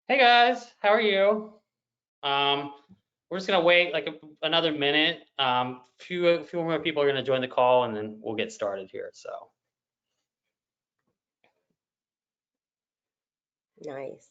Hey guys, how are you? Um, we're just gonna wait like another minute. Few more people are gonna join the call, and then we'll get started here. So, Nice.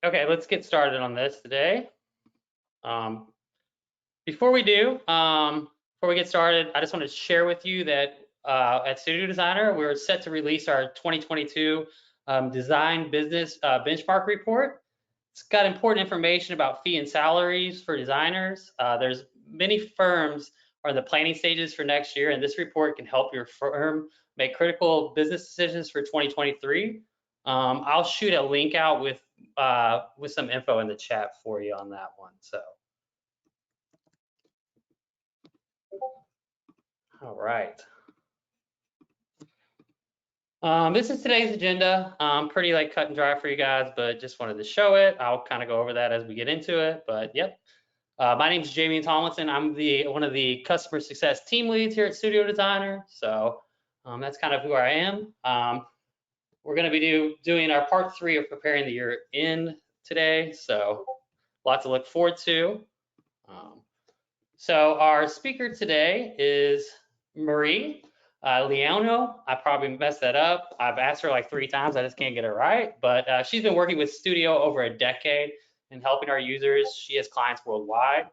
okay, let's get started on this today. Um, before we do, before we get started, I just want to share with you that at Studio Designer, we're set to release our 2022 Design Business Benchmark Report. It's got important information about fee and salaries for designers. There's many firms are in the planning stages for next year, and this report can help your firm make critical business decisions for 2023. I'll shoot a link out with some info in the chat for you on that one. So, all right. This is today's agenda. Pretty like cut and dry for you guys, but just wanted to show it. I'll kind of go over that as we get into it. But yep, my name is Jamie Tomlinson. I'm one of the customer success team leads here at Studio Designer. So that's kind of who I am. We're going to be doing our part 3 of preparing the year end today. So lots to look forward to. So our speaker today is Marie Leono. I probably messed that up. I've asked her like 3 times. I just can't get it right. But she's been working with Studio over a decade and helping our users. She has clients worldwide.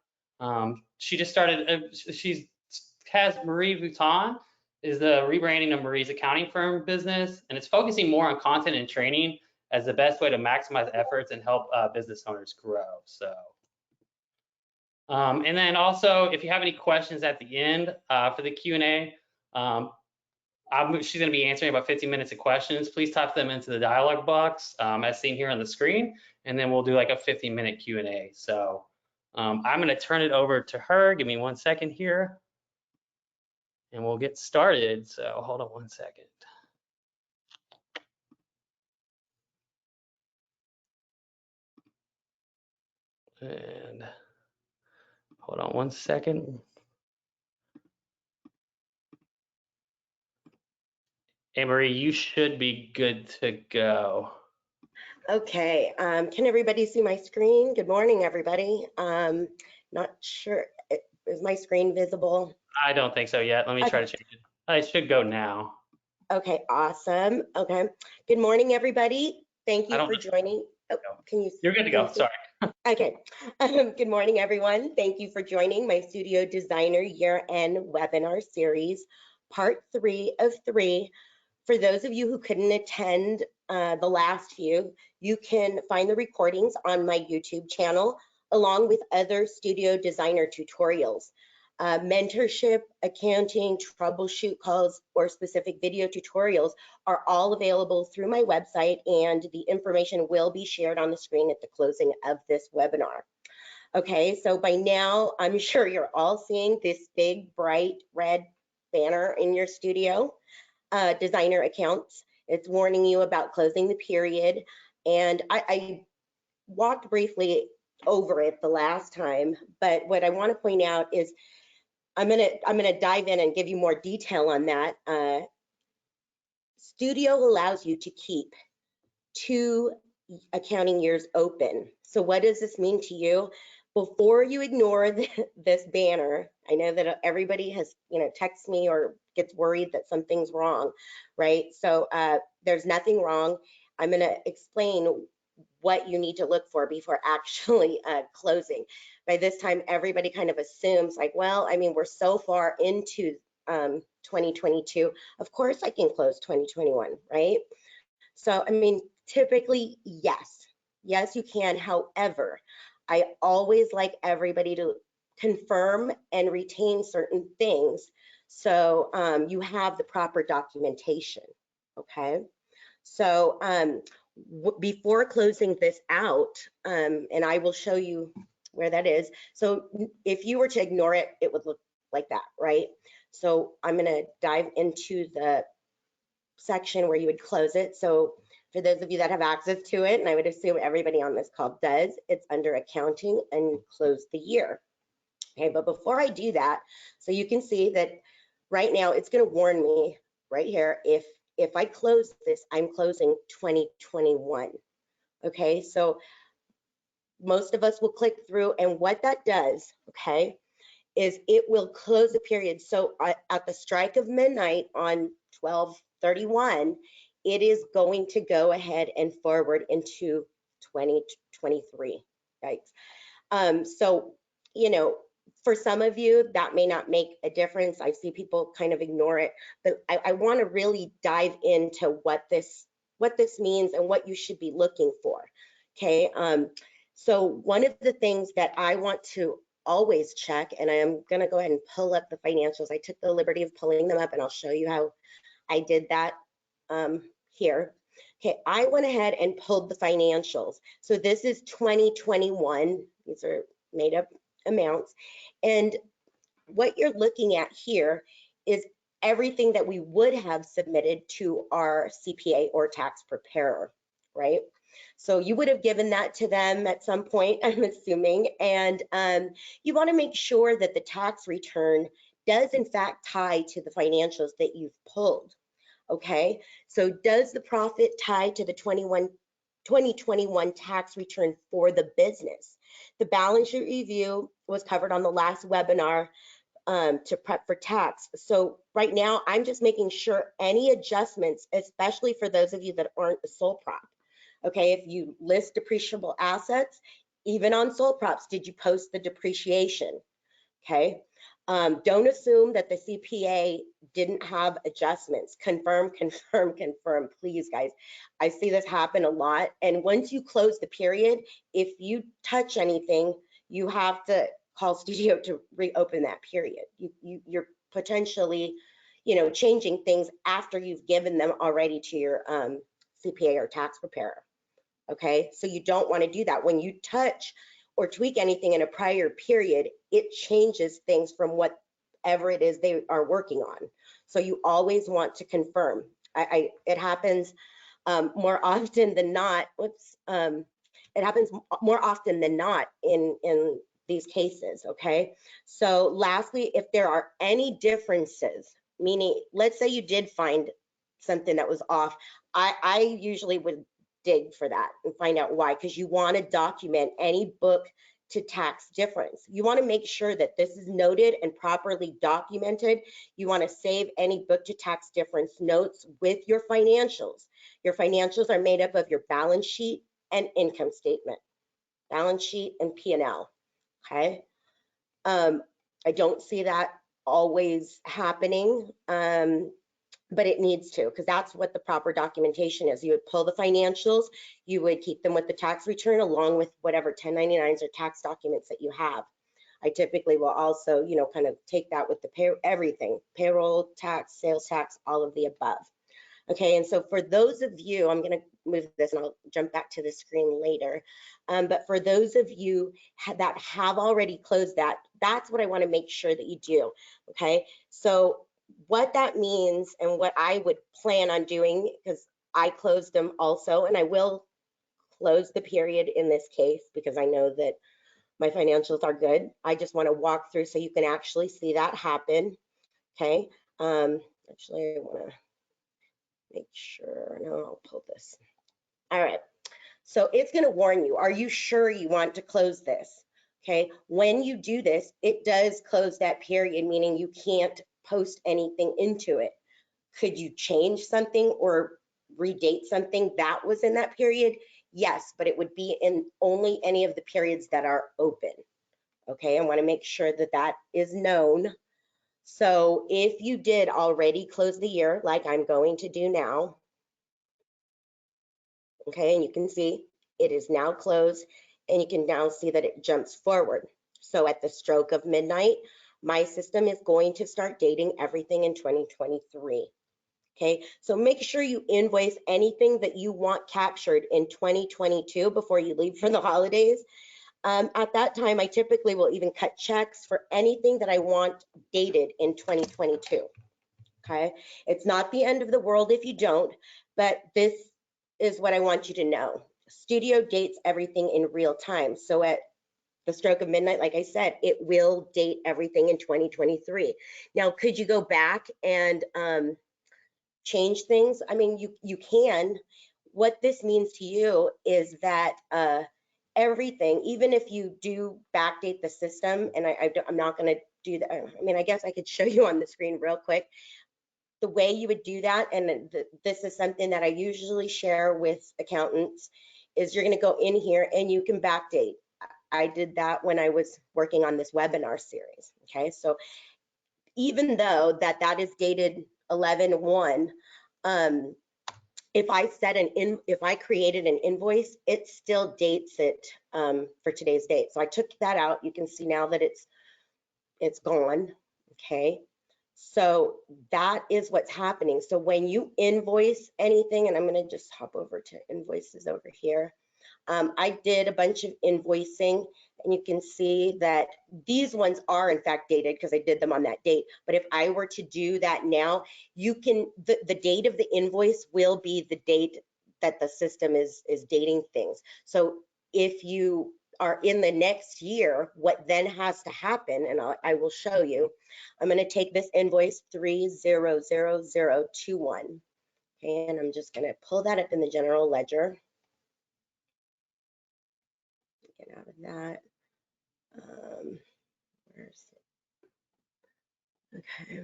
She just started. She has Mareevuitton is the rebranding of Marie's accounting firm business, and it's focusing more on content and training as the best way to maximize efforts and help business owners grow. So. And then also, if you have any questions at the end for the Q&A, she's going to be answering about 15 minutes of questions. Please type them into the dialog box as seen here on the screen, and then we'll do like a 15-minute Q&A. So I'm going to turn it over to her. Give me 1 second here, and we'll get started. So hold on 1 second. And hold on 1 second. Hey, Marie, you should be good to go. Okay, can everybody see my screen? Good morning, everybody. Not sure, is my screen visible? I don't think so yet. Let me try to change it. It should go now. Okay, awesome. Okay, good morning, everybody. Thank you for joining. Oh, can you? You're good to go, sorry. Okay, good morning, everyone. Thank you for joining my Studio Designer Year-End webinar series, part 3 of 3. For those of you who couldn't attend the last few, you can find the recordings on my YouTube channel, along with other Studio Designer tutorials. Mentorship, accounting, troubleshoot calls, or specific video tutorials are all available through my website, and the information will be shared on the screen at the closing of this webinar. Okay, so by now, I'm sure you're all seeing this big, bright red banner in your studio. Designer accounts. It's warning you about closing the period. And I walked briefly over it the last time, but what I want to point out is I'm gonna dive in and give you more detail on that. Studio allows you to keep 2 accounting years open. So what does this mean to you? Before you ignore this banner, I know that everybody has, texts me or gets worried that something's wrong, right? So there's nothing wrong. I'm going to explain what you need to look for before actually closing. By this time, everybody kind of assumes like, well, I mean, we're so far into 2022. Of course, I can close 2021, right? So, I mean, typically, yes, you can. However, I always like everybody to confirm and retain certain things so you have the proper documentation, okay? So before closing this out, and I will show you where that is. So if you were to ignore it, it would look like that, right? So I'm going to dive into the section where you would close it. So for those of you that have access to it, and I would assume everybody on this call does, it's under accounting and close the year. Okay, but before I do that, so you can see that right now it's going to warn me right here, if I close this, I'm closing 2021. Okay, so most of us will click through, and what that does, okay, is it will close the period. So at the strike of midnight on 12/31, it is going to go ahead and forward into 2023. Yikes. So, you know, for some of you, that may not make a difference. I see people kind of ignore it, but I want to really dive into what this means and what you should be looking for. Okay. So one of the things that I want to always check, and I am going to go ahead and pull up the financials. I took the liberty of pulling them up, and I'll show you how I did that here. Okay, I went ahead and pulled the financials. So this is 2021. These are made up amounts. And what you're looking at here is everything that we would have submitted to our CPA or tax preparer, right? So you would have given that to them at some point, I'm assuming, and you want to make sure that the tax return does in fact tie to the financials that you've pulled. Okay, so does the profit tie to the 2021 tax return for the business? The balance sheet review was covered on the last webinar to prep for tax. So right now, I'm just making sure any adjustments, especially for those of you that aren't a sole prop. Okay, if you list depreciable assets, even on sole props, did you post the depreciation? Okay, don't assume that the CPA didn't have adjustments. Confirm, confirm, confirm, please, guys. I see this happen a lot. And once you close the period, if you touch anything, you have to call studio to reopen that period. You're potentially, you know, changing things after you've given them already to your CPA or tax preparer. Okay, so you don't want to do that. When you touch or tweak anything in a prior period, it changes things from whatever it is they are working on. So you always want to confirm. It happens more often than not. It happens more often than not in these cases. Okay. So lastly, if there are any differences, meaning let's say you did find something that was off, I usually would dig for that and find out why, because you want to document any book to tax difference. You want to make sure that this is noted and properly documented. You want to save any book to tax difference notes with your financials. Your financials are made up of your balance sheet and income statement, balance sheet and P&L. Okay. I don't see that always happening. But it needs to, because that's what the proper documentation is. You would pull the financials, you would keep them with the tax return along with whatever 1099s or tax documents that you have. I typically will also, you know, kind of take that with the everything, payroll tax, sales tax, all of the above. Okay, and so for those of you, I'm going to move this and I'll jump back to the screen later. But for those of you that have already closed that, that's what I want to make sure that you do. Okay, so what that means and what I would plan on doing, because I closed them also, and I will close the period in this case because I know that my financials are good. I just want to walk through so you can actually see that happen. Okay. Actually, I want to make sure. No, I'll pull this. All right. So it's going to warn you. Are you sure you want to close this? Okay. When you do this, it does close that period, meaning you can't post anything into it. Could you change something or redate something that was in that period? Yes, but it would be in only any of the periods that are open. Okay, I want to make sure that that is known. So if you did already close the year, like I'm going to do now, okay, and you can see it is now closed, and you can now see that it jumps forward. So at the stroke of midnight, my system is going to start dating everything in 2023. Okay, so make sure you invoice anything that you want captured in 2022 before you leave for the holidays. At that time, I typically will even cut checks for anything that I want dated in 2022. Okay, it's not the end of the world if you don't, but this is what I want you to know. Studio dates everything in real time. So at the stroke of midnight, like I said, it will date everything in 2023. Now, could you go back and change things? I mean, you can. What this means to you is that everything, even if you do backdate the system, and I'm not going to do that. I mean, I guess I could show you on the screen real quick. The way you would do that, and this is something that I usually share with accountants, is you're going to go in here and you can backdate. I did that when I was working on this webinar series. Okay, so even though that is dated 11/1, if I created an invoice, it still dates it for today's date. So I took that out. You can see now that it's gone. Okay, so that is what's happening. So when you invoice anything, and I'm going to just hop over to invoices over here. I did a bunch of invoicing, and you can see that these ones are in fact dated because I did them on that date. But if I were to do that now, you can, the date of the invoice will be the date that the system is dating things. So if you are in the next year, what then has to happen, and I will show you, I'm going to take this invoice 300021. Okay, and I'm just going to pull that up in the general ledger. Get out of that. Where's it? Okay.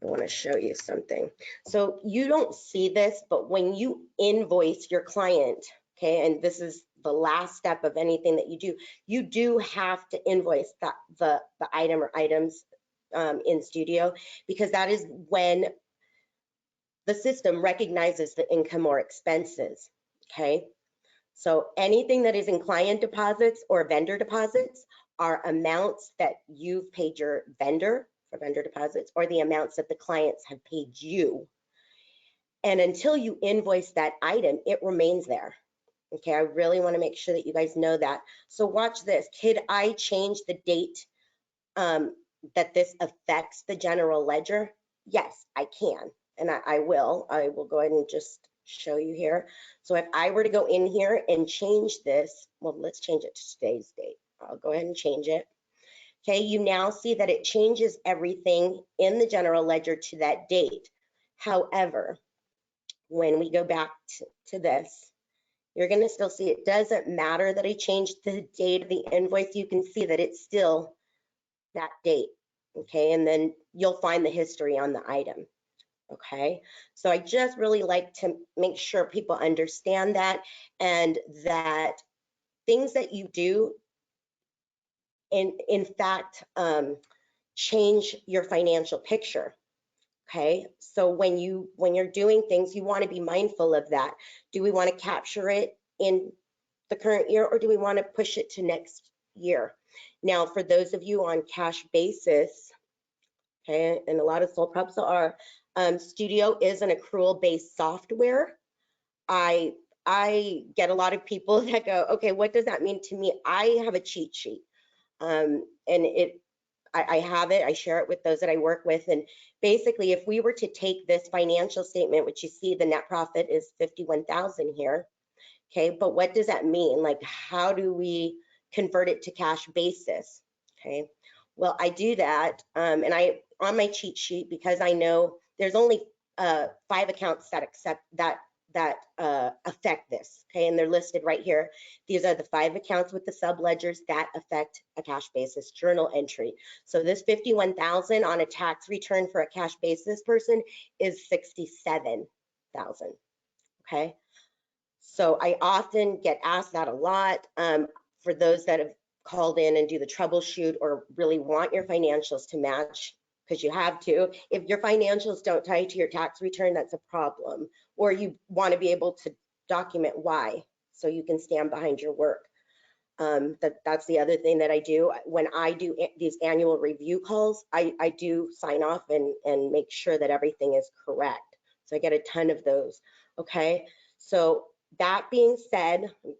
I want to show you something. So you don't see this, but when you invoice your client, okay, and this is the last step of anything that you do have to invoice the item or items in Studio, because that is when the system recognizes the income or expenses, okay? So anything that is in client deposits or vendor deposits are amounts that you've paid your vendor for vendor deposits, or the amounts that the clients have paid you. And until you invoice that item, it remains there. Okay, I really want to make sure that you guys know that. So watch this. Could I change the date that this affects the general ledger? Yes, I can, and I will. I will go ahead and just show you here. So if I were to go in here and change this, well, let's change it to today's date. I'll go ahead and change it. Okay, you now see that it changes everything in the general ledger to that date. However, when we go back to this, you're going to still see it doesn't matter that I changed the date of the invoice. You can see that it's still that date. Okay, and then you'll find the history on the item. Okay, so I just really like to make sure people understand that, and that things that you do in fact change your financial picture. Okay, so when you're doing things, you want to be mindful of that. Do we want to capture it in the current year, or do we want to push it to next year? Now, for those of you on cash basis, okay, and a lot of sole props are, Studio is an accrual-based software. I get a lot of people that go, okay, what does that mean to me? I have a cheat sheet, and I have it, I share it with those that I work with. And basically, if we were to take this financial statement, which you see the net profit is 51,000 here, okay, but what does that mean? Like, how do we convert it to cash basis? Okay, well, I do that, and I on my cheat sheet, because I know there's only 5 accounts that affect this, okay, and they're listed right here. These are the 5 accounts with the sub ledgers that affect a cash basis journal entry. So this 51,000 on a tax return for a cash basis person is 67,000. Okay, so I often get asked that a lot. For those that have called in and do the troubleshoot or really want your financials to match, because you have to. If your financials don't tie to your tax return, that's a problem. Or you want to be able to document why, so you can stand behind your work. That's the other thing that I do. When I do these annual review calls, I do sign off and make sure that everything is correct. So I get a ton of those. Okay. So that being said, I'm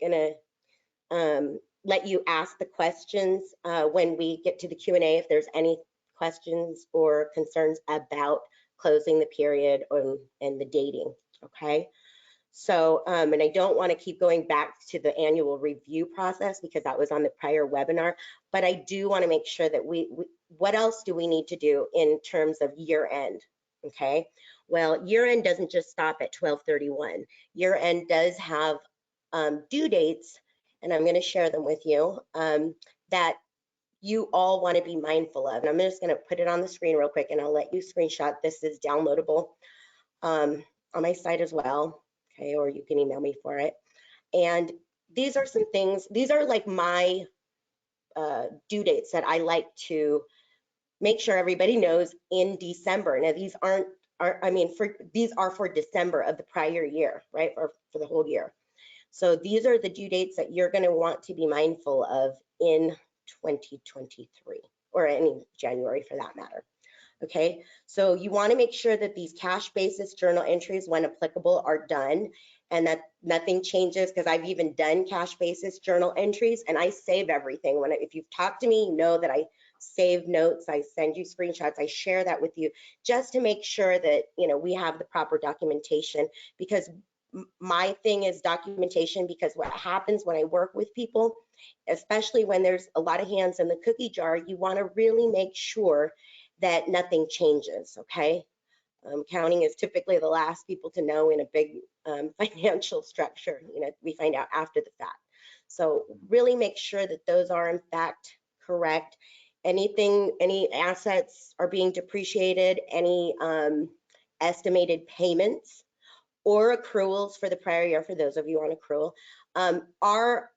gonna let you ask the questions when we get to the Q&A, if there's any questions or concerns about closing the period and the dating. Okay. So, and I don't want to keep going back to the annual review process because that was on the prior webinar, but I do want to make sure that what else do we need to do in terms of year end? Okay, well, year end doesn't just stop at 12/31. Year end does have due dates, and I'm going to share them with you that you all want to be mindful of. And I'm just going to put it on the screen real quick and I'll let you screenshot. This is downloadable on my site as well. Okay, or you can email me for it. And these are some things, these are like my due dates that I like to make sure everybody knows in December. Now these these are for December of the prior year, right, or for the whole year. So these are the due dates that you're going to want to be mindful of in 2023, or any January for that matter. Okay, so you want to make sure that these cash basis journal entries, when applicable, are done and that nothing changes, because I've even done cash basis journal entries and I save everything. If you've talked to me, you know that I save notes, I send you screenshots, I share that with you just to make sure that, you know, we have the proper documentation, because my thing is documentation, because what happens when I work with people, especially when there's a lot of hands in the cookie jar, you want to really make sure that nothing changes, okay? Accounting is typically the last people to know in a big financial structure. You know, we find out after the fact. So really make sure that those are in fact correct. Any assets are being depreciated, any estimated payments or accruals for the prior year, for those of you on accrual, are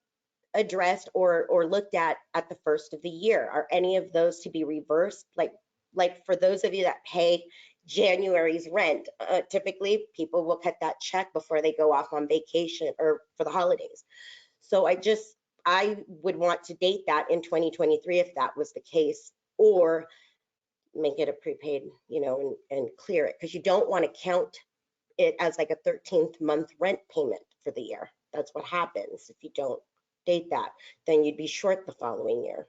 addressed or looked at the first of the year. Are any of those to be reversed? Like for those of you that pay January's rent, typically people will cut that check before they go off on vacation or for the holidays. So I would want to date that in 2023 if that was the case, or make it a prepaid, you know, and clear it, because you don't want to count it as like a 13th month rent payment for the year. That's what happens if you don't date that. Then you'd be short the following year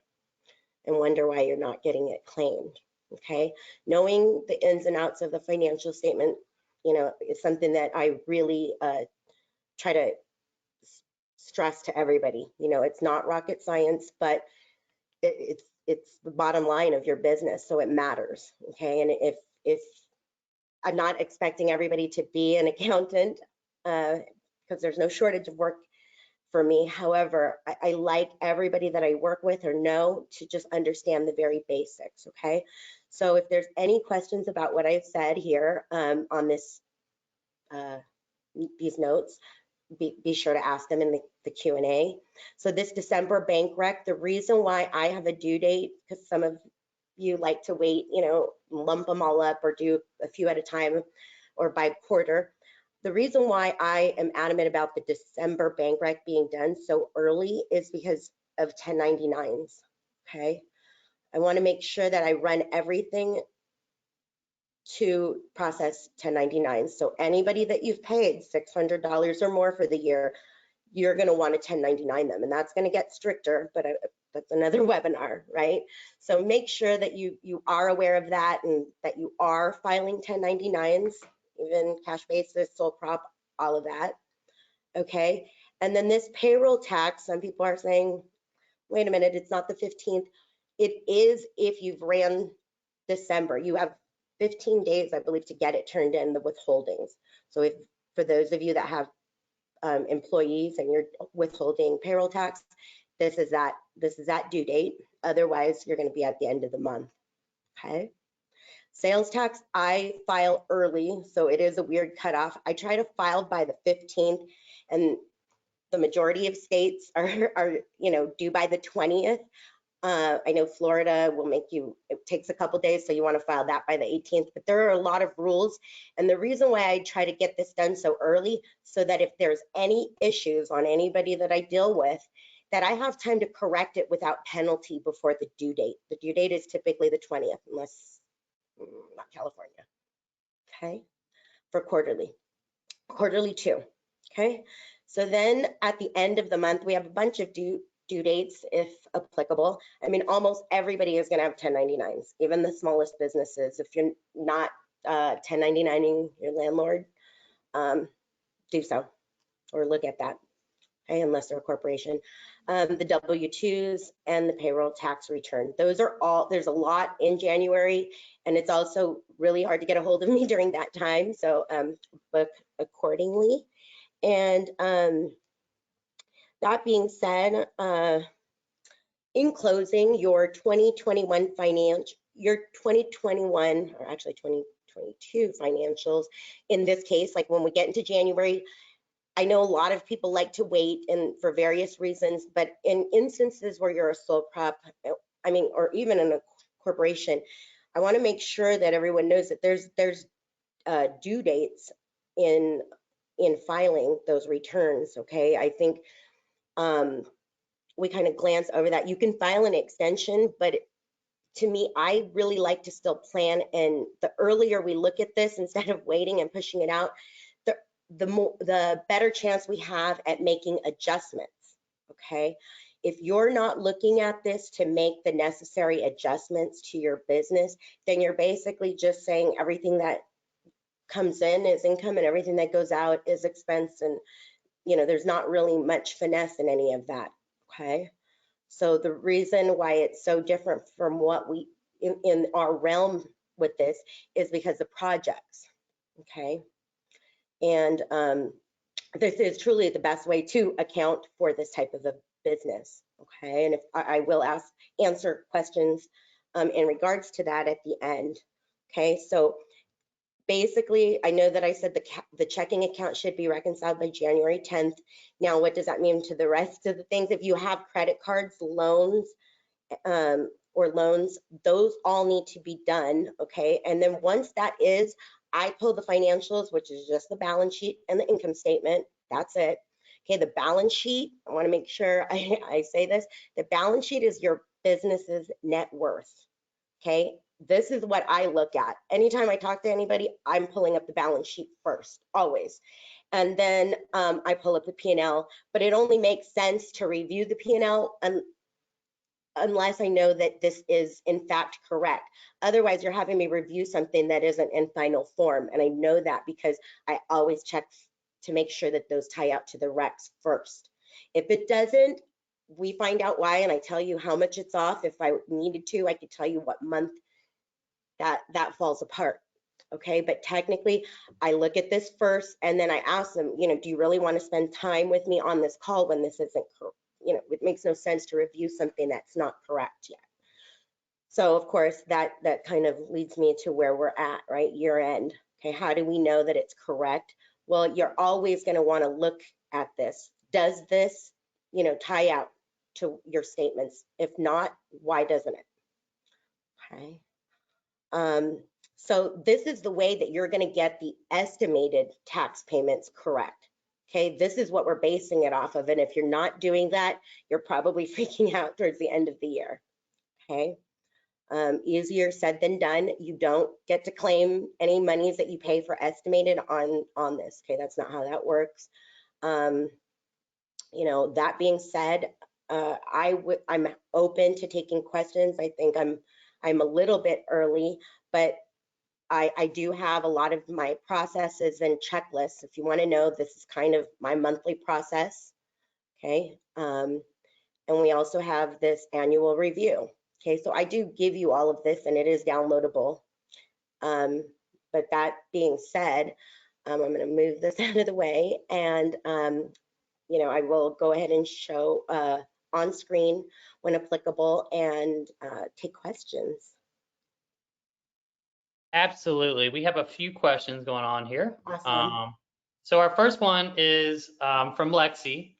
and wonder why you're not getting it claimed. Okay, knowing the ins and outs of the financial statement, you know, is something that I really try to stress to everybody. You know, it's not rocket science, but it's the bottom line of your business, so it matters. Okay, and if I'm not expecting everybody to be an accountant, because there's no shortage of work for me. However, I like everybody that I work with or know to just understand the very basics, okay? So if there's any questions about what I've said here on this, these notes, be sure to ask them in the Q&A. So this December bank rec, the reason why I have a due date, because some of you like to wait, you know, lump them all up or do a few at a time or by quarter. The reason why I am adamant about the December bank rec being done so early is because of 1099s, okay? I want to make sure that I run everything to process 1099s. So anybody that you've paid $600 or more for the year, you're going to want to 1099 them, and that's going to get stricter, but that's another webinar, right? So make sure that you are aware of that and that you are filing 1099s, even cash basis, sole prop, all of that, okay? And then this payroll tax, some people are saying, wait a minute, it's not the 15th. It is if you've ran December. You have 15 days, I believe, to get it turned in, the withholdings. So if for those of you that have employees and you're withholding payroll tax, this is that due date. Otherwise, you're going to be at the end of the month. Okay. Sales tax, I file early, so it is a weird cutoff. I try to file by the 15th, and the majority of states are you know, due by the 20th. I know Florida will make you, it takes a couple days, so you want to file that by the 18th, but there are a lot of rules. And the reason why I try to get this done so early, so that if there's any issues on anybody that I deal with, that I have time to correct it without penalty before the due date. The due date is typically the 20th, unless not California. Okay, for quarterly 2. Okay, so then at the end of the month, we have a bunch of due dates if applicable. I mean, almost everybody is going to have 1099s, even the smallest businesses. If you're not 1099ing your landlord, do so or look at that. Okay, unless they're a corporation. The W-2s and the payroll tax return. Those are all, there's a lot in January, and it's also really hard to get a hold of me during that time. So book accordingly. And that being said, in closing, your 2021 or actually 2022 financials, in this case, like when we get into January, I know a lot of people like to wait and for various reasons, but in instances where you're a sole prop, I mean, or even in a corporation, I want to make sure that everyone knows that there's due dates in filing those returns. Okay, I think we kind of glance over that. You can file an extension, but to me, I really like to still plan. And the earlier we look at this instead of waiting and pushing it out, the better chance we have at making adjustments. Okay, if you're not looking at this to make the necessary adjustments to your business, then you're basically just saying everything that comes in is income and everything that goes out is expense, and there's not really much finesse in any of that. Okay, so the reason why it's so different from what we in our realm with this is because of projects. Okay, and this is truly the best way to account for this type of a business. Okay, and if I will answer questions in regards to that at the end. Okay, so basically, I know that I said the checking account should be reconciled by January 10th. Now, what does that mean to the rest of the things? If you have credit cards, loans, or loans, those all need to be done. Okay, and then once that is, I pull the financials, which is just the balance sheet and the income statement. That's it. Okay, the balance sheet, I want to make sure I say this. The balance sheet is your business's net worth. Okay, this is what I look at. Anytime I talk to anybody, I'm pulling up the balance sheet first, always. And then I pull up the P&L, but it only makes sense to review the P&L unless I know that this is in fact correct. Otherwise, you're having me review something that isn't in final form. And I know that because I always check to make sure that those tie out to the recs first. If it doesn't, we find out why, and I tell you how much it's off. If I needed to, I could tell you what month that falls apart. Okay, but technically, I look at this first, and then I ask them, do you really want to spend time with me on this call when this isn't correct? It makes no sense to review something that's not correct yet. So of course, that kind of leads me to where we're at, right? Year end. Okay, how do we know that it's correct? Well, you're always going to want to look at this. Does this, tie out to your statements? If not, why doesn't it? Okay. So this is the way that you're going to get the estimated tax payments correct. Okay, this is what we're basing it off of. And if you're not doing that, you're probably freaking out towards the end of the year. Okay, easier said than done. You don't get to claim any monies that you pay for estimated on this. Okay, that's not how that works. That being said, I'm open to taking questions. I think I'm a little bit early, but I do have a lot of my processes and checklists. If you want to know, this is kind of my monthly process. Okay, and we also have this annual review. Okay, so I do give you all of this, and it is downloadable. But that being said, I'm going to move this out of the way, and I will go ahead and show on screen when applicable and take questions. Absolutely. We have a few questions going on here. Awesome. So our first one is from Lexi.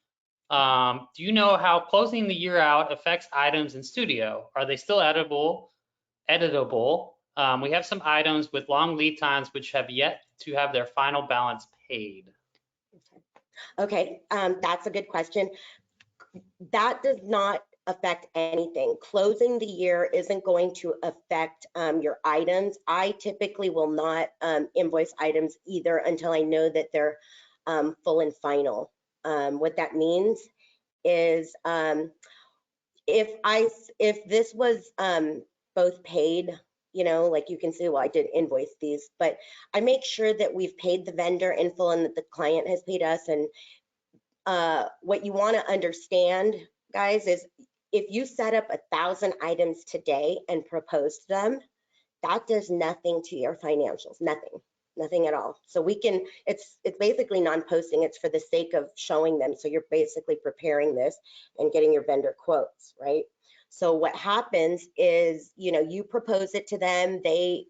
Do you know how closing the year out affects items in studio? Are they still editable? We have some items with long lead times which have yet to have their final balance paid. Okay, that's a good question. that does not affect anything. Closing the year isn't going to affect your items. I typically will not invoice items either until I know that they're full and final. What that means is if this was both paid, you know, like you can see, well, I did invoice these, but I make sure that we've paid the vendor in full and that the client has paid us. And what you want to understand, guys, is if you set up 1,000 items today and proposed them, that does nothing to your financials, nothing at all. So we can, it's basically non-posting. It's for the sake of showing them. So you're basically preparing this and getting your vendor quotes, right? So what happens is, you know, you propose it to them, they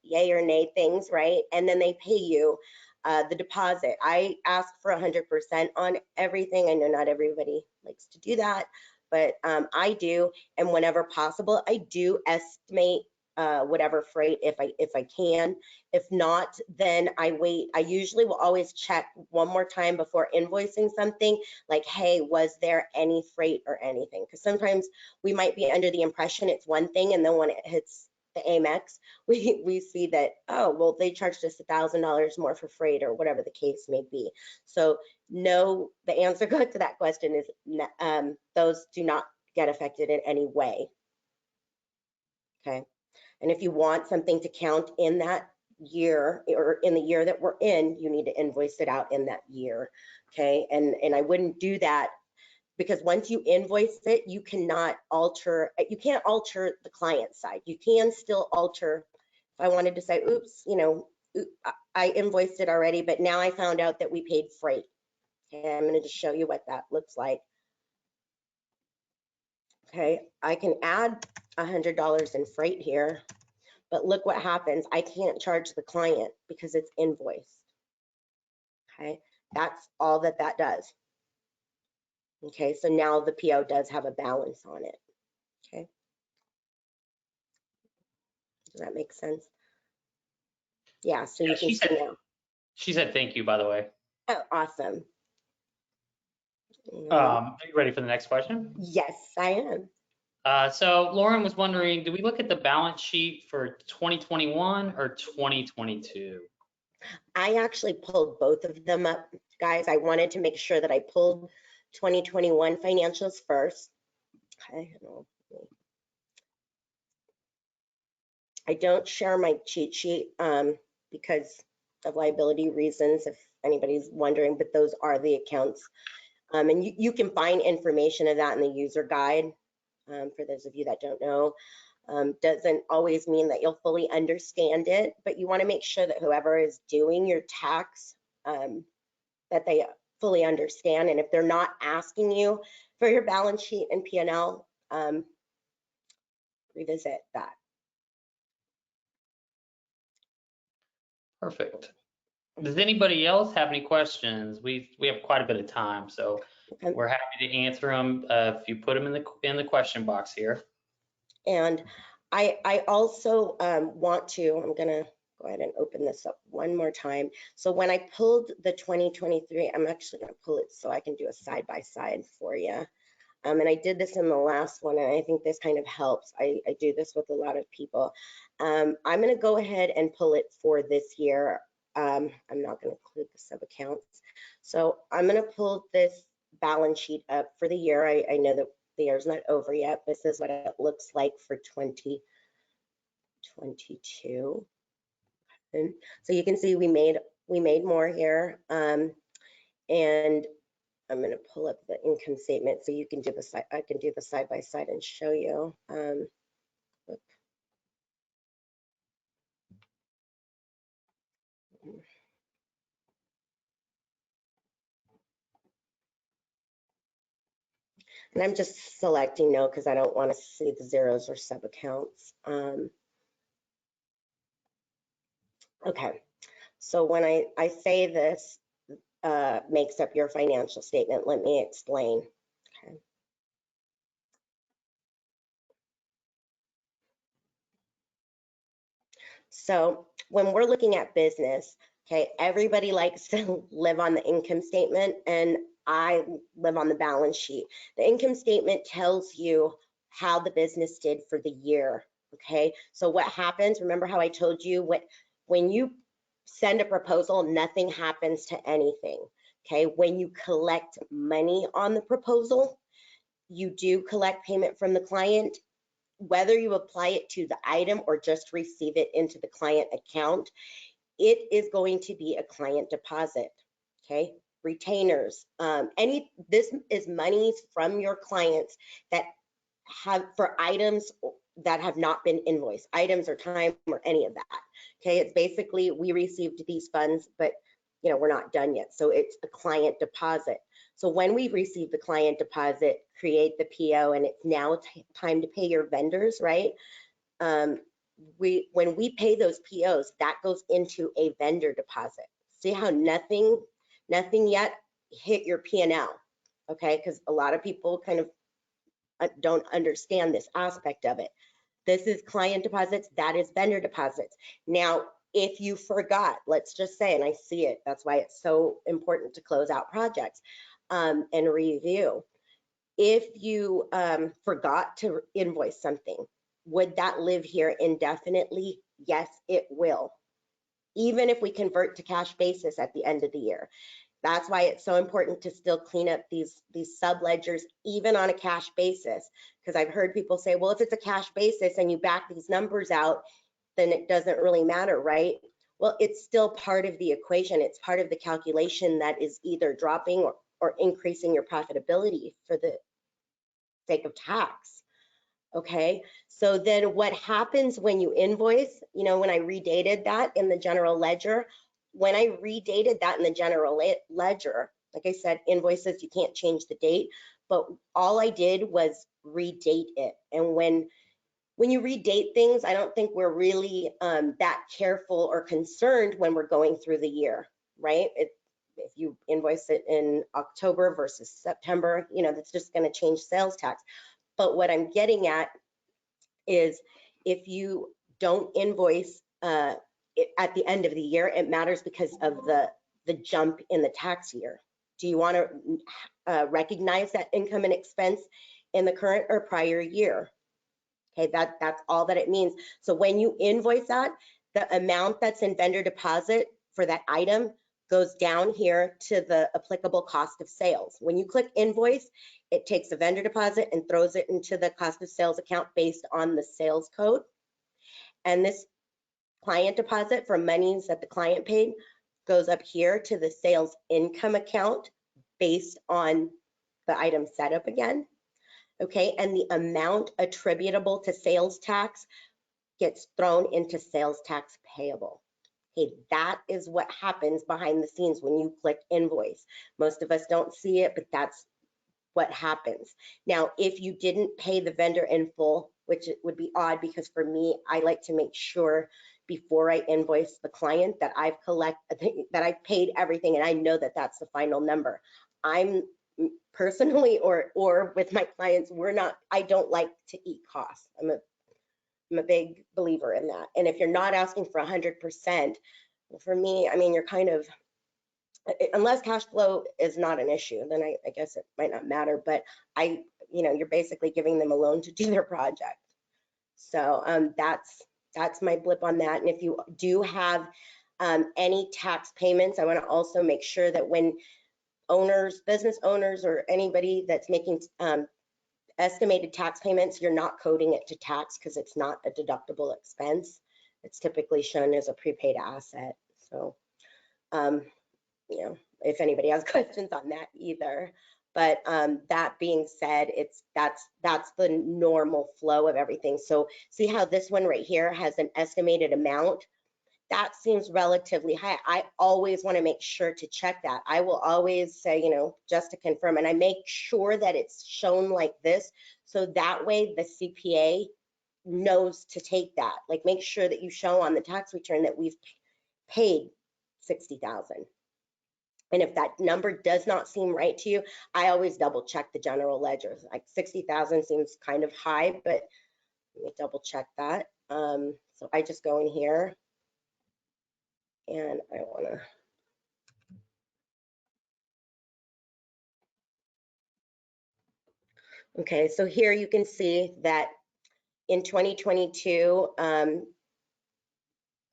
yay or nay things, right? And then they pay you the deposit. I ask for 100% on everything. I know not everybody likes to do that, but I do. And whenever possible, I do estimate whatever freight if I can. If not, then I wait. I usually will always check one more time before invoicing something, like, hey, was there any freight or anything? Because sometimes we might be under the impression it's one thing, and then when it hits the Amex, we see that, oh, well, they charged us $1,000 more for freight or whatever the case may be. So no, the answer to that question is those do not get affected in any way. Okay. And if you want something to count in that year or in the year that we're in, you need to invoice it out in that year. Okay. And I wouldn't do that because once you invoice it, you can't alter the client side. You can still alter. If I wanted to say, oops, you know, I invoiced it already, but now I found out that we paid freight. Okay, I'm going to just show you what that looks like. Okay, I can add $100 in freight here, but look what happens. I can't charge the client because it's invoiced. Okay, that's all that does. Okay, so now the PO does have a balance on it. Okay, does that make sense? Yeah, so Yeah, you can see now. She said thank you, by the way. Oh, awesome. Are you ready for the next question? Yes, I am. So Lauren was wondering, do we look at the balance sheet for 2021 or 2022? I actually pulled both of them up, guys. I wanted to make sure that I pulled 2021 financials first. Okay, I don't share my cheat sheet because of liability reasons, if anybody's wondering, but those are the accounts. And you can find information of that in the user guide. For those of you that don't know, doesn't always mean that you'll fully understand it, but you want to make sure that whoever is doing your tax, that they fully understand. And if they're not asking you for your balance sheet and P&L, revisit that. Perfect. Does anybody else have any questions? We have quite a bit of time, so Okay. we're happy to answer them if you put them in the question box here. And I also want to, I'm gonna go ahead and open this up one more time. So when I pulled the 2023, I'm actually gonna pull it so I can do a side-by-side for you. And I did this in the last one, and I think this kind of helps. I do this with a lot of people. I'm gonna go ahead and pull it for this year. I'm not gonna include the sub-accounts. So I'm gonna pull this balance sheet up for the year. I know that the year's not over yet. This is what it looks like for 2022. And so you can see we made more here. And I'm going to pull up the income statement so you can do the side. I can do the side by side and show you. And I'm just selecting no because I don't want to see the zeros or sub accounts. Okay, so when I say this makes up your financial statement, let me explain. Okay. So when we're looking at business, okay, everybody likes to live on the income statement, and I live on the balance sheet. The income statement tells you how the business did for the year, okay? So what happens, remember how I told you when you send a proposal, nothing happens to anything, okay? When you collect money on the proposal, you do collect payment from the client, whether you apply it to the item or just receive it into the client account, it is going to be a client deposit, okay? Retainers, this is monies from your clients that have for items that have not been invoiced, items or time or any of that, okay? It's basically, we received these funds, but we're not done yet. So it's a client deposit. So when we receive the client deposit, create the PO, and it's now time to pay your vendors, right? When we pay those POs, that goes into a vendor deposit. See how nothing yet hit your P&L, okay? Because a lot of people kind of don't understand this aspect of it. This is client deposits, that is vendor deposits. Now, if you forgot, let's just say, and I see it, that's why it's so important to close out projects and review. If you forgot to invoice something, would that live here indefinitely? Yes, it will. Even if we convert to cash basis at the end of the year. That's why it's so important to still clean up these sub ledgers, even on a cash basis. Because I've heard people say, well, if it's a cash basis and you back these numbers out, then it doesn't really matter, right? Well, it's still part of the equation. It's part of the calculation that is either dropping or increasing your profitability for the sake of tax. Okay, so then what happens when you invoice, when I redated that in the general ledger, when I redated that in the general ledger, like I said, invoices, you can't change the date, but all I did was redate it. And when you redate things, I don't think we're really that careful or concerned when we're going through the year, right? If you invoice it in October versus September, that's just going to change sales tax. But what I'm getting at is if you don't invoice at the end of the year, it matters because of the jump in the tax year. Do you want to recognize that income and expense in the current or prior year? Okay, that's all that it means. So when you invoice that, the amount that's in vendor deposit for that item goes down here to the applicable cost of sales. When you click invoice, it takes the vendor deposit and throws it into the cost of sales account based on the sales code. And this client deposit for monies that the client paid goes up here to the sales income account based on the item setup again. Okay, and the amount attributable to sales tax gets thrown into sales tax payable. Okay, that is what happens behind the scenes when you click invoice. Most of us don't see it, but that's what happens. Now, if you didn't pay the vendor in full, which it would be odd because for me, I like to make sure before I invoice the client that I've paid everything and I know that that's the final number. I'm personally or with my clients, I don't like to eat costs. I'm a big believer in that. And if you're not asking for 100%, for me, I mean, you're kind of, unless cash flow is not an issue, then I guess it might not matter, but you're basically giving them a loan to do their project. So that's my blip on that. And if you do have any tax payments, I want to also make sure that when business owners or anybody that's making estimated tax payments, you're not coding it to tax because it's not a deductible expense. It's typically shown as a prepaid asset. So, if anybody has questions on that either. But that being said, that's the normal flow of everything. So see how this one right here has an estimated amount? That seems relatively high. I always want to make sure to check that. I will always say, just to confirm, and I make sure that it's shown like this. So that way the CPA knows to take that. Like make sure that you show on the tax return that we've paid $60,000. And if that number does not seem right to you, I always double check the general ledger. Like 60,000 seems kind of high, but let me double check that. So I just go in here. And I want to Okay, so here you can see that in 2022,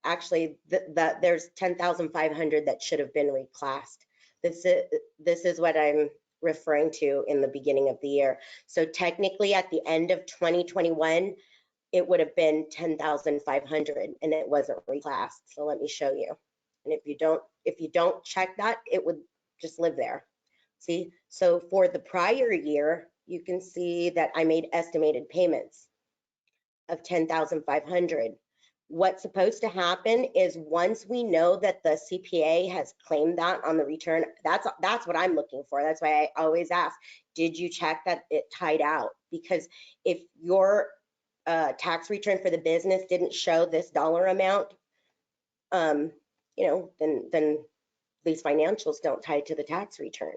actually there's 10,500 that should have been reclassed. This is what I'm referring to in the beginning of the year. So technically at the end of 2021, it would have been 10,500 and it wasn't reclassed. So let me show you. And if you don't check that, it would just live there. See, so for the prior year, you can see that I made estimated payments of 10,500. What's supposed to happen is once we know that the CPA has claimed that on the return, that's what I'm looking for. That's why I always ask, did you check that it tied out? Because if your tax return for the business didn't show this dollar amount, then these financials don't tie to the tax return.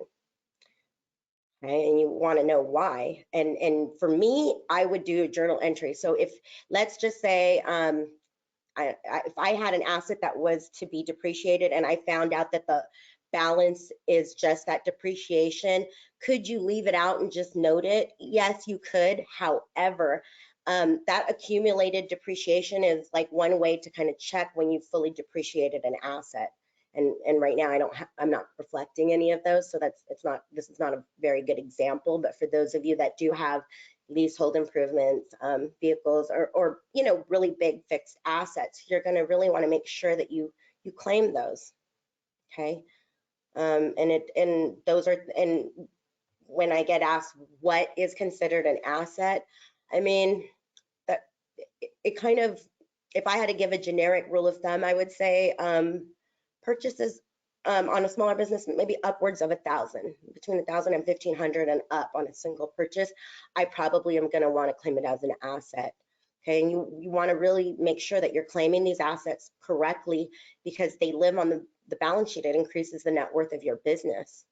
Okay, and you want to know why. And for me, I would do a journal entry. So if, let's just say, if I had an asset that was to be depreciated and I found out that the balance is just that depreciation, could you leave it out and just note it? Yes, you could. However, that accumulated depreciation is like one way to kind of check when you fully depreciated an asset. And right now I'm not reflecting any of those, so this is not a very good example. But for those of you that do have leasehold improvements, vehicles, or really big fixed assets, you're going to really want to make sure that you claim those. Okay, and when I get asked what is considered an asset, I mean that it kind of, if I had to give a generic rule of thumb, I would say purchases on a smaller business, maybe upwards of 1,000, between 1,000 and 1,500 and up on a single purchase, I probably am going to want to claim it as an asset. Okay, and you want to really make sure that you're claiming these assets correctly because they live on the balance sheet. It increases the net worth of your business.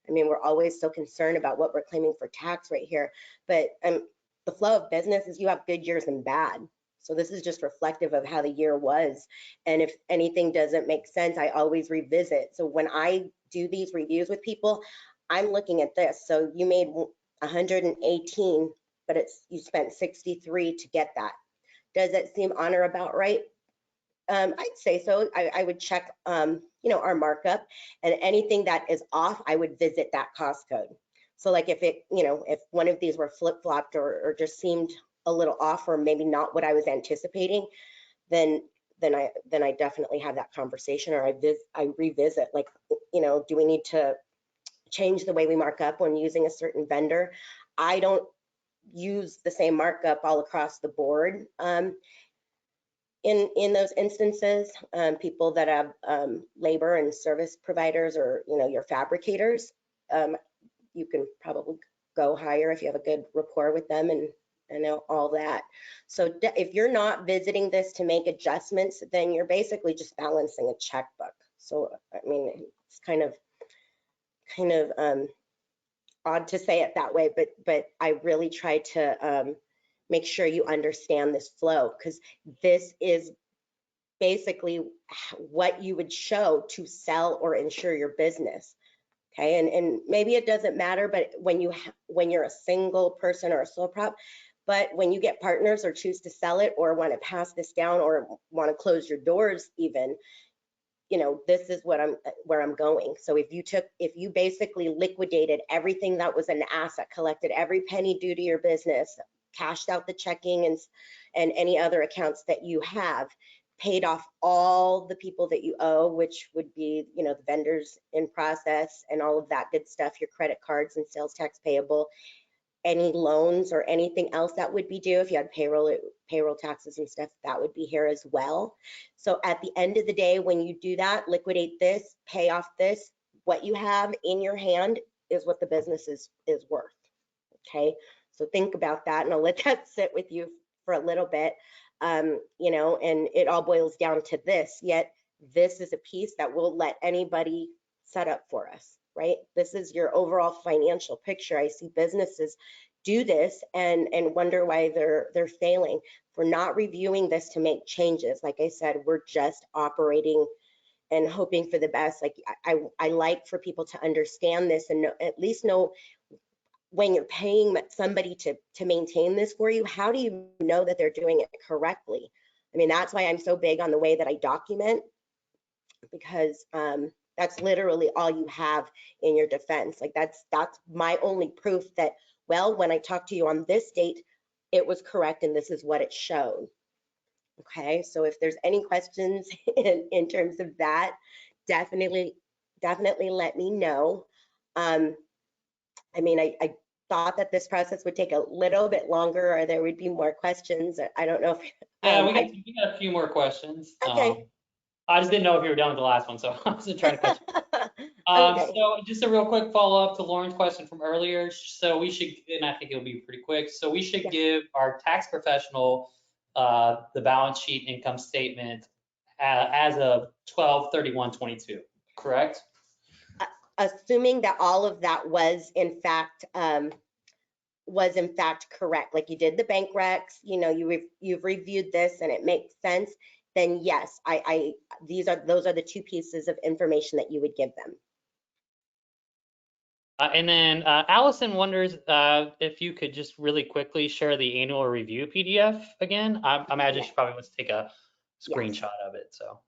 I mean, we're always so concerned about what we're claiming for tax right here, but the flow of business is you have good years and bad. So this is just reflective of how the year was. And if anything doesn't make sense, I always revisit. So when I do these reviews with people, I'm looking at this. So you made 118, but you spent 63 to get that. Does it seem on or about right? I'd say so. I would check, our markup, and anything that is off, I would visit that cost code. So like if one of these were flip-flopped or just seemed a little off or maybe not what I was anticipating, then I definitely have that conversation, or I revisit, like, do we need to change the way we mark up when using a certain vendor? I don't use the same markup all across the board. In those instances, people that have labor and service providers, or your fabricators, you can probably go higher if you have a good rapport with them and all that. So if you're not visiting this to make adjustments, then you're basically just balancing a checkbook. So I mean, it's kind of odd to say it that way, but I really try to make sure you understand this flow, because this is basically what you would show to sell or insure your business. Okay, and maybe it doesn't matter, but when you're a single person or a sole prop, but when you get partners or choose to sell it or want to pass this down or want to close your doors even, this is where I'm going. So if you basically liquidated everything that was an asset, collected every penny due to your business, cashed out the checking and any other accounts that you have, paid off all the people that you owe, which would be, the vendors in process and all of that good stuff, your credit cards and sales tax payable, any loans or anything else that would be due. If you had payroll taxes and stuff, that would be here as well. So at the end of the day, when you do that, liquidate this, pay off this, what you have in your hand is what the business is worth. Okay, so think about that, and I'll let that sit with you for a little bit. And it all boils down to this, yet this is a piece that will let anybody set up for us, right? This is your overall financial picture. I see businesses do this and wonder why they're failing. We're not reviewing this to make changes. Like I said, we're just operating and hoping for the best. Like I like for people to understand this and at least know when you're paying somebody to maintain this for you, how do you know that they're doing it correctly? I mean, that's why I'm so big on the way that I document, because that's literally all you have in your defense. Like that's my only proof that, well, when I talked to you on this date, it was correct and this is what it showed. Okay, so if there's any questions in terms of that, definitely let me know. I mean, I thought that this process would take a little bit longer, or there would be more questions. I don't know if Yeah, we got a few more questions. okay. I just didn't know if you were done with the last one, so I wasn't trying to cut you. Okay. So just a real quick follow-up to Lauren's question from earlier. So we should, and I think it'll be pretty quick. So we should Yeah. give our tax professional the balance sheet income statement as of 12/31/22, correct? Assuming that all of that was in fact correct, like you did the bank recs, you know, you've reviewed this and it makes sense, then yes, those are the two pieces of information that you would give them. And then Allison wonders if you could just really quickly share the annual review PDF again. I imagine she probably wants to take a screenshot of it, so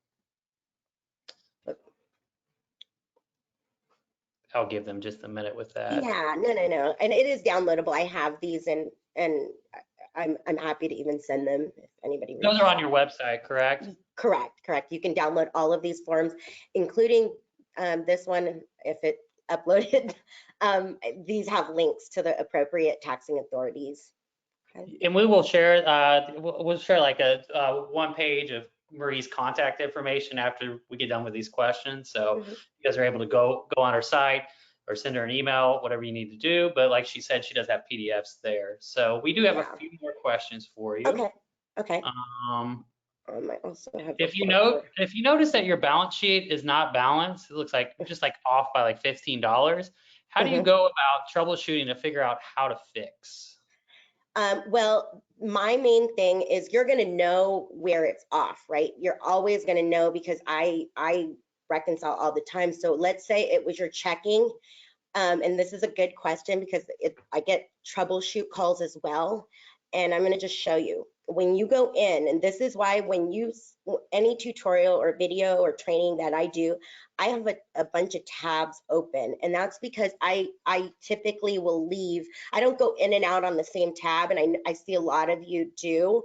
I'll give them just a minute with that. Yeah, no, and it is downloadable. I have these, and I'm happy to even send them if anybody. Those are on your website, correct? Correct. You can download all of these forms, including this one if it uploaded. These have links to the appropriate taxing authorities. Okay. And we will share, we'll share like a one page of Marie's contact information after we get done with these questions. So you guys are able to go on her site or send her an email, whatever you need to do. But like she said, she does have PDFs there. So we do have a few more questions for you. Okay. I also have if you notice that your balance sheet is not balanced, it looks like just like off by like $15. How do you go about troubleshooting to figure out how to fix? Well, my main thing is you're going to know where it's off, right? You're always going to know, because I reconcile all the time. So let's say it was your checking, and this is a good question because I get troubleshoot calls as well. And I'm going to just show you. When you go in, and this is why when you, any tutorial or video or training that I do, I have a bunch of tabs open. And that's because I typically will leave. I don't go in and out on the same tab, and I see a lot of you do.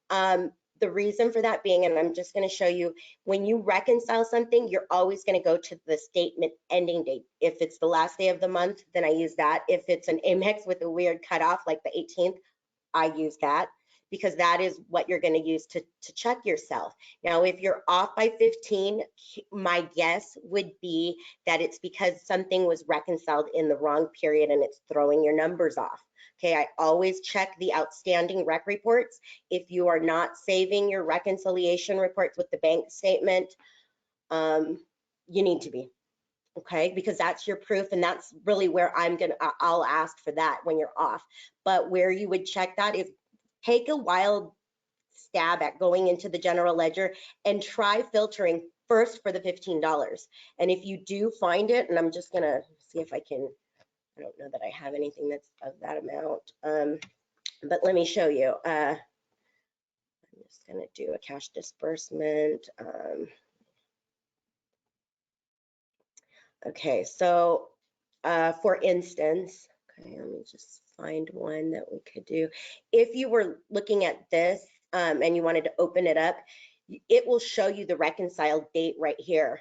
The reason for that being, and I'm just going to show you, when you reconcile something, you're always going to go to the statement ending date. If it's the last day of the month, then I use that. If it's an Amex with a weird cutoff like the 18th, I use that, because that is what you're going to use to check yourself. Now, if you're off by 15, my guess would be that it's because something was reconciled in the wrong period and it's throwing your numbers off. Okay, I always check the outstanding rec reports. If you are not saving your reconciliation reports with the bank statement, you need to be. Okay, because that's your proof, and that's really where I'll ask for that when you're off. But where you would check that is take a wild stab at going into the general ledger and try filtering first for the $15. And if you do find it, and I'm just gonna see if I can, I don't know that I have anything that's of that amount, but let me show you. I'm just gonna do a cash disbursement. Okay, so for instance, okay, let me just find one that we could do. If you were looking at this and you wanted to open it up, it will show you the reconciled date right here.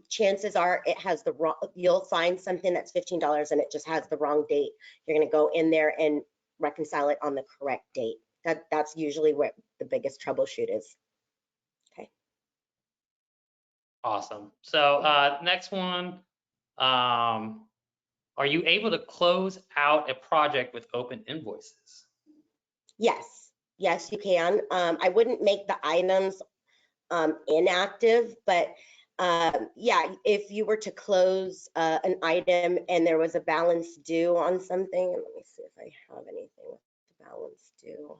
Chances are it has the wrong, you'll find something that's $15 and it just has the wrong date. You're going to go in there and reconcile it on the correct date. That's usually what the biggest troubleshoot is. Okay. Awesome. So next one, are you able to close out a project with open invoices? Yes, you can. I wouldn't make the items inactive, but yeah, if you were to close an item and there was a balance due on something, let me see if I have anything with the balance due.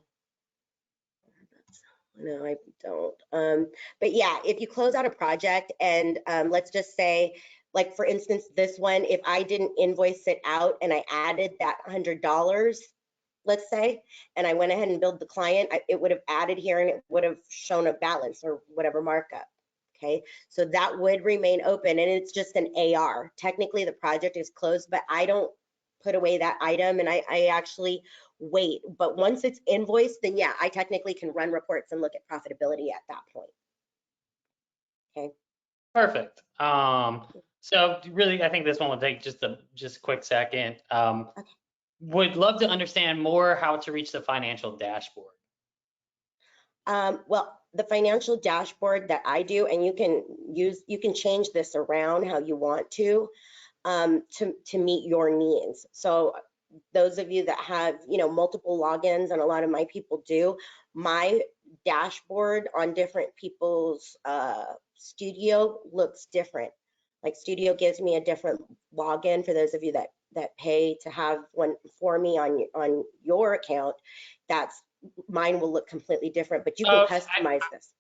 No, I don't. But yeah, if you close out a project and let's just say like for instance, this one, if I didn't invoice it out and I added that $100, let's say, and I went ahead and billed the client, it would have added here and it would have shown a balance or whatever markup. Okay, so that would remain open and it's just an AR. Technically the project is closed, but I don't put away that item and I actually wait. But once it's invoiced, then yeah, I technically can run reports and look at profitability at that point. Okay. Perfect. So really, I think this one will take just a quick second. Okay. Would love to understand more how to reach the financial dashboard. Well, the financial dashboard that I do, and you can change this around how you want to meet your needs. So those of you that have, multiple logins, and a lot of my people do, my dashboard on different people's Studio looks different. Like Studio gives me a different login for those of you that pay to have one for me on your account. That's mine will look completely different, but you can customize this.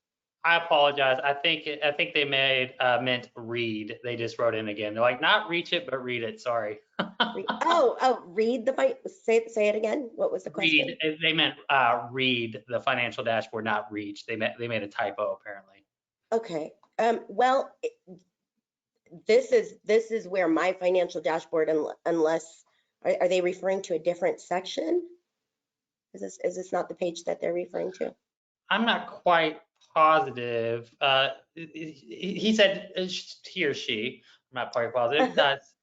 I apologize. I think they meant read. They just wrote in again. They're like, not reach it, but read it. Sorry. Read say it again. What was the question? Read. They meant read the financial dashboard, not reach. They made a typo apparently. Okay. Well, this is where my financial dashboard, unless are they referring to a different section? Is this not the page that they're referring to? I'm not quite positive. He said he or she. I'm not quite positive.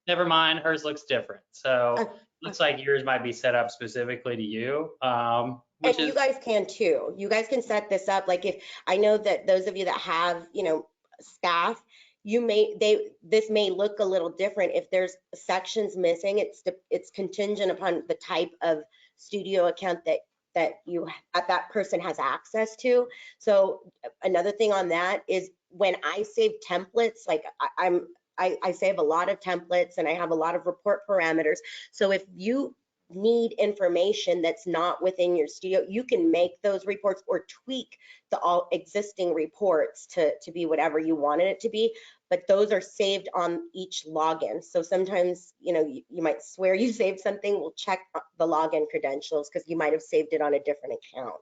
Never mind. Hers looks different. So looks like yours might be set up specifically to you. And you guys can too. You guys can set this up. Like if I know that those of you that have, staff, this may look a little different. If there's sections missing, it's contingent upon the type of Studio account that that person has access to. So another thing on that is when I save templates, like I save a lot of templates and I have a lot of report parameters. So if you need information that's not within your Studio, you can make those reports or tweak the all existing reports to be whatever you wanted it to be, but those are saved on each login. So sometimes, you might swear you saved something. We'll check the login credentials because you might have saved it on a different account.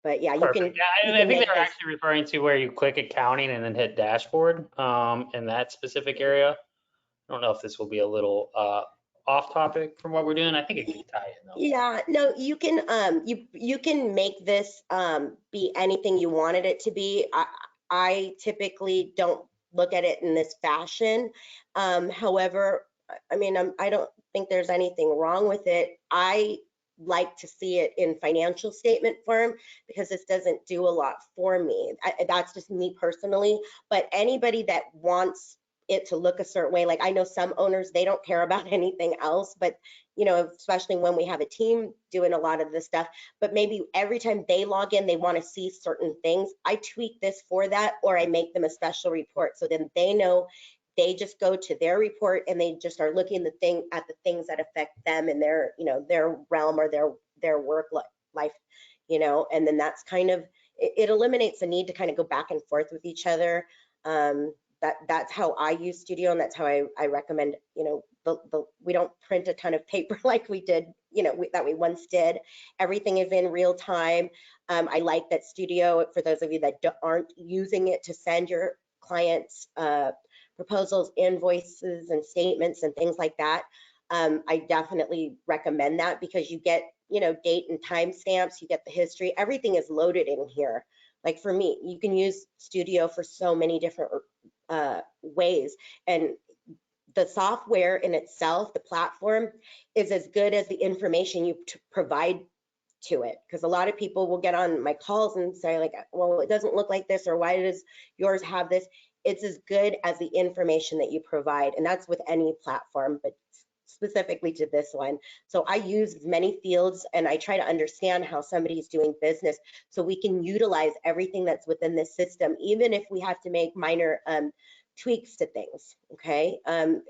But yeah, Perfect. you can. Yeah, I think they're actually referring to where you click accounting and then hit dashboard in that specific area. I don't know if this will be a little off topic from what we're doing. I think it can tie in though. Yeah, no, you can you can make this be anything you wanted it to be. I typically don't look at it in this fashion. However, I mean, I don't think there's anything wrong with it. I like to see it in financial statement form because this doesn't do a lot for me. That's just me personally, but anybody that wants it to look a certain way, like I know some owners, they don't care about anything else, but especially when we have a team doing a lot of this stuff, but maybe every time they log in, they want to see certain things. I tweak this for that, or I make them a special report. So then they know they just go to their report and they just are looking at the things that affect them in their, their realm or their work life, and then that's kind of, it eliminates the need to kind of go back and forth with each other. That's how I use Studio, and that's how I recommend, we don't print a ton of paper like we did, that we once did. Everything is in real time. I like that Studio, for those of you that aren't using it to send your clients proposals, invoices, and statements and things like that, I definitely recommend that because you get, date and time stamps, you get the history, everything is loaded in here. Like for me, you can use Studio for so many different ways, and the software in itself, the platform, is as good as the information you provide to it, because a lot of people will get on my calls and say like, well, it doesn't look like this, or why does yours have this? It's as good as the information that you provide, and that's with any platform, but specifically to this one. So I use many fields and I try to understand how somebody's doing business so we can utilize everything that's within this system, even if we have to make minor tweaks to things, okay? And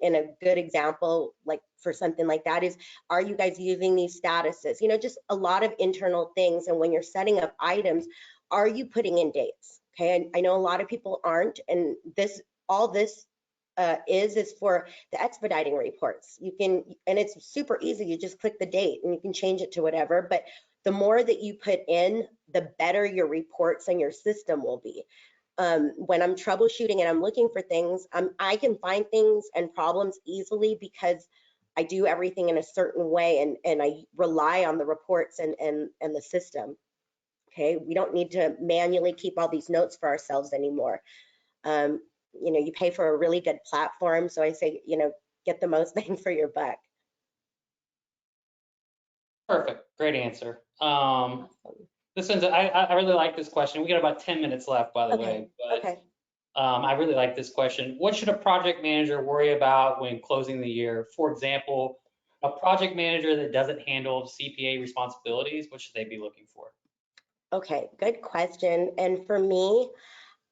a good example, like for something like that is, are you guys using these statuses? Just a lot of internal things. And when you're setting up items, are you putting in dates? Okay, I know a lot of people aren't, and this all this is for the expediting reports. You can, and it's super easy. You just click the date and you can change it to whatever. But the more that you put in, the better your reports and your system will be. When I'm troubleshooting and I'm looking for things, I can find things and problems easily because I do everything in a certain way, and I rely on the reports and the system. Okay, we don't need to manually keep all these notes for ourselves anymore. You know, you pay for a really good platform, so I say, you know, get the most bang for your buck. Perfect. Great answer. This one's, I really like this question. We got about 10 minutes left, by the way, but Okay. I really like this question. What should a project manager worry about when closing the year? For example, a project manager that doesn't handle CPA responsibilities, what should they be looking for? Okay, good question. And for me,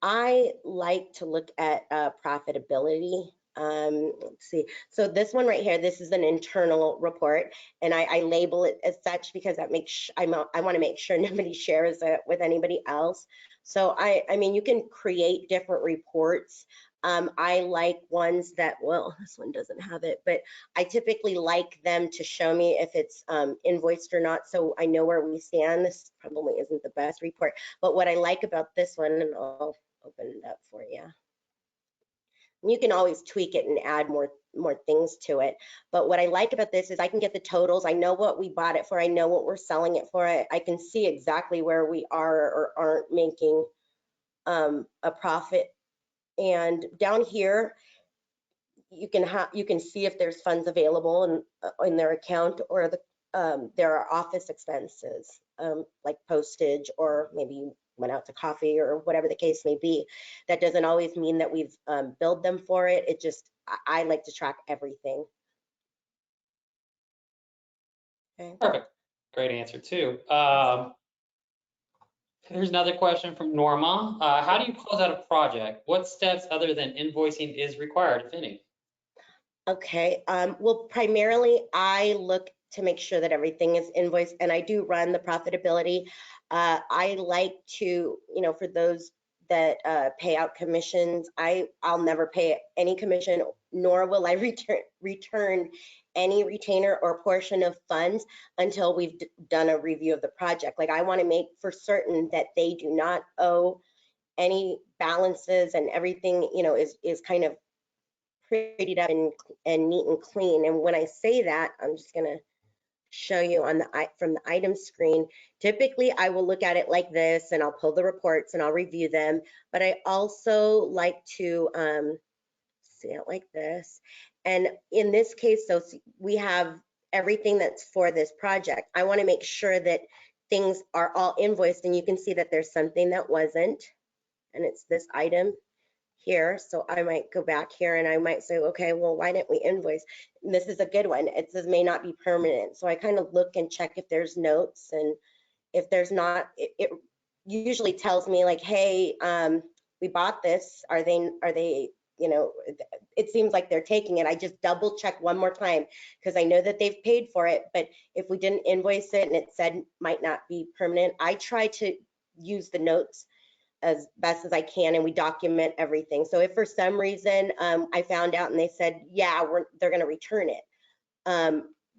I like to look at profitability. Let's see. So this one right here, this is an internal report, and I label it as such because that makes I want to make sure nobody shares it with anybody else. So I mean, you can create different reports. I like ones that, well, this one doesn't have it, but I typically like them to show me if it's invoiced or not, so I know where we stand. This probably isn't the best report, but what I like about this one, and I'll open it up for you. You can always tweak it and add more things to it. But what I like about this is I can get the totals. I know what we bought it for. I know what we're selling it for. I can see exactly where we are or aren't making a profit. And down here, you can see if there's funds available in their account, or there are office expenses like postage, or maybe you went out to coffee or whatever the case may be. That doesn't always mean that we've billed them for it. It just, I like to track everything. Okay. Perfect. Great answer too. Here's another question from Norma. How do you close out a project? What steps other than invoicing is required, if any? Okay, well, primarily I look to make sure that everything is invoiced, and I do run the profitability. I like to, you know, for those that pay out commissions, I'll never pay any commission, nor will I return any retainer or portion of funds until we've done a review of the project. Like, I want to make for certain that they do not owe any balances, and everything, you know, is kind of prettied up and neat and clean. And when I say that, I'm just gonna show you on from the item screen. Typically, I will look at it like this, and I'll pull the reports and I'll review them. But I also like to see it like this. And in this case, so we have everything that's for this project. I want to make sure that things are all invoiced, and you can see that there's something that wasn't, and it's this item here. So I might go back here and I might say, okay, well, why didn't we invoice? And this is a good one. It says may not be permanent. So I kind of look and check if there's notes, and if there's not, it usually tells me like, hey, we bought this. Are they, you know, it seems like they're taking it. I just double check one more time because I know that they've paid for it. But if we didn't invoice it and it said might not be permanent, I try to use the notes as best as I can, and we document everything. So if for some reason I found out and they said, yeah, they're going to return it,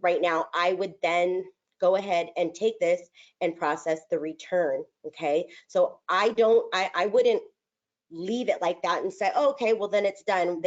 right now, I would then go ahead and take this and process the return. Okay, so I wouldn't leave it like that and say, oh, okay, well then it's done.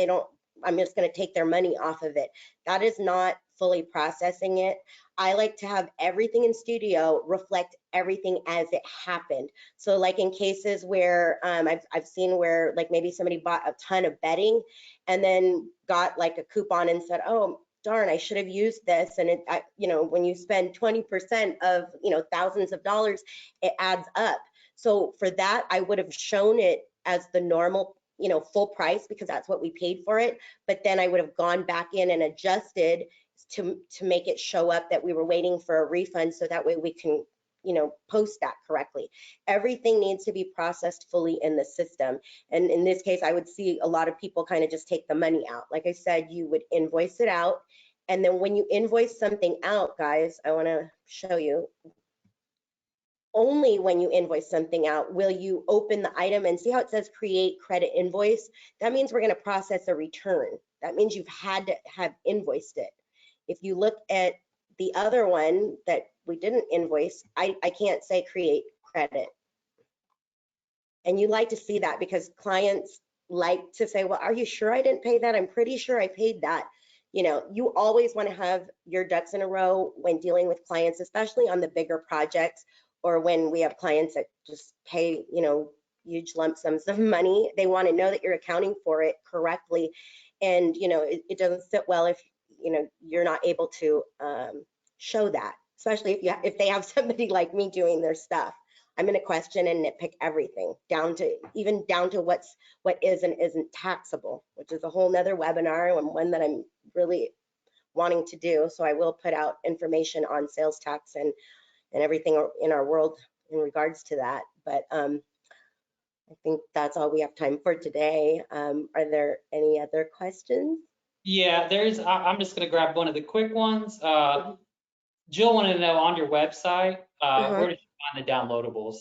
I'm just going to take their money off of it. That is not fully processing it. I like to have everything in Studio reflect everything as it happened. So like in cases where I've seen where like maybe somebody bought a ton of bedding and then got like a coupon and said, oh, darn, I should have used this. And you know, when you spend 20% of, you know, thousands of dollars, it adds up. So for that, I would have shown it as the normal, you know, full price, because that's what we paid for it. But then I would have gone back in and adjusted to make it show up that we were waiting for a refund, so that way we can, you know, post that correctly. Everything needs to be processed fully in the system. And in this case, I would see a lot of people kind of just take the money out. Like I said, you would invoice it out. And then when you invoice something out, guys, I want to show you. only when you invoice something out will you open the item and see how it says create credit invoice. That means we're going to process a return. That means you've had to have invoiced it. If you look at the other one that we didn't invoice, I can't say create credit. And you like to see that because clients like to say, well, are you sure I didn't pay that? I'm pretty sure I paid that. You know, you always want to have your ducks in a row when dealing with clients, especially on the bigger projects, or when we have clients that just pay, you know, huge lump sums of money. They want to know that you're accounting for it correctly. And, you know, it doesn't sit well if, you know, you're not able to show that, especially if they have somebody like me doing their stuff. I'm going to question and nitpick everything down to what is and isn't taxable, which is a whole nother webinar and one that I'm really wanting to do. So I will put out information on sales tax and everything in our world in regards to that. But I think that's all we have time for today. Are there any other questions? Yeah, I'm just going to grab one of the quick ones. Jill wanted to know on your website, where did you find the downloadables?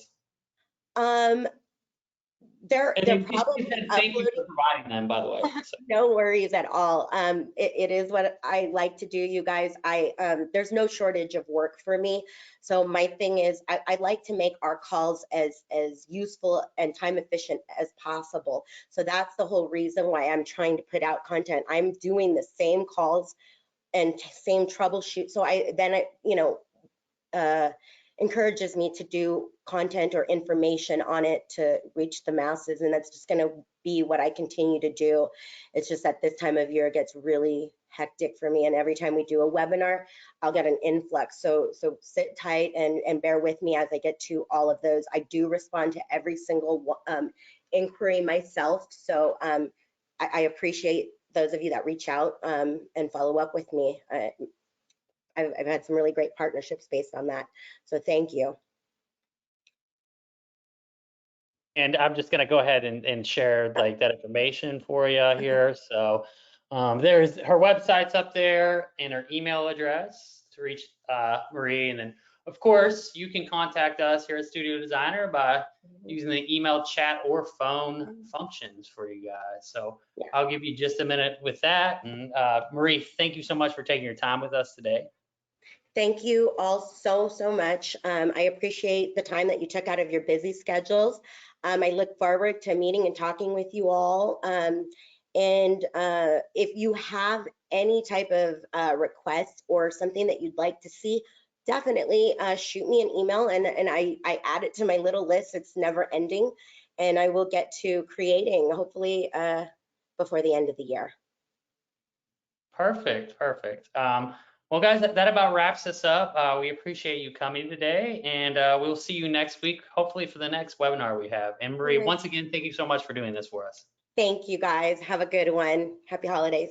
They're And probably thank you uploaded. for providing them, by the way. So. No worries at all. It is what I like to do, you guys. There's no shortage of work for me. So my thing is I like to make our calls as useful and time efficient as possible. So that's the whole reason why I'm trying to put out content. I'm doing the same calls and same troubleshoot. So encourages me to do content or information on it to reach the masses, and that's just going to be what I continue to do. It's just that this time of year it gets really hectic for me, and every time we do a webinar I'll get an influx, so sit tight and bear with me as I get to all of those. I do respond to every single inquiry myself, so I appreciate those of you that reach out and follow up with me. I've had some really great partnerships based on that. So thank you. And I'm just going to go ahead and share like that information for you here. So there's her website's up there and her email address to reach Marie. And then, of course, you can contact us here at Studio Designer by using the email, chat, or phone functions for you guys. So yeah. I'll give you just a minute with that. And Marie, thank you so much for taking your time with us today. Thank you all so much. I appreciate the time that you took out of your busy schedules. I look forward to meeting and talking with you all. If you have any type of request or something that you'd like to see, definitely shoot me an email and I add it to my little list. It's never ending, and I will get to creating hopefully before the end of the year. Perfect. Well, guys, that about wraps us up. We appreciate you coming today, and we'll see you next week, hopefully for the next webinar we have. And Marie, once again, thank you so much for doing this for us. Thank you, guys. Have a good one. Happy holidays.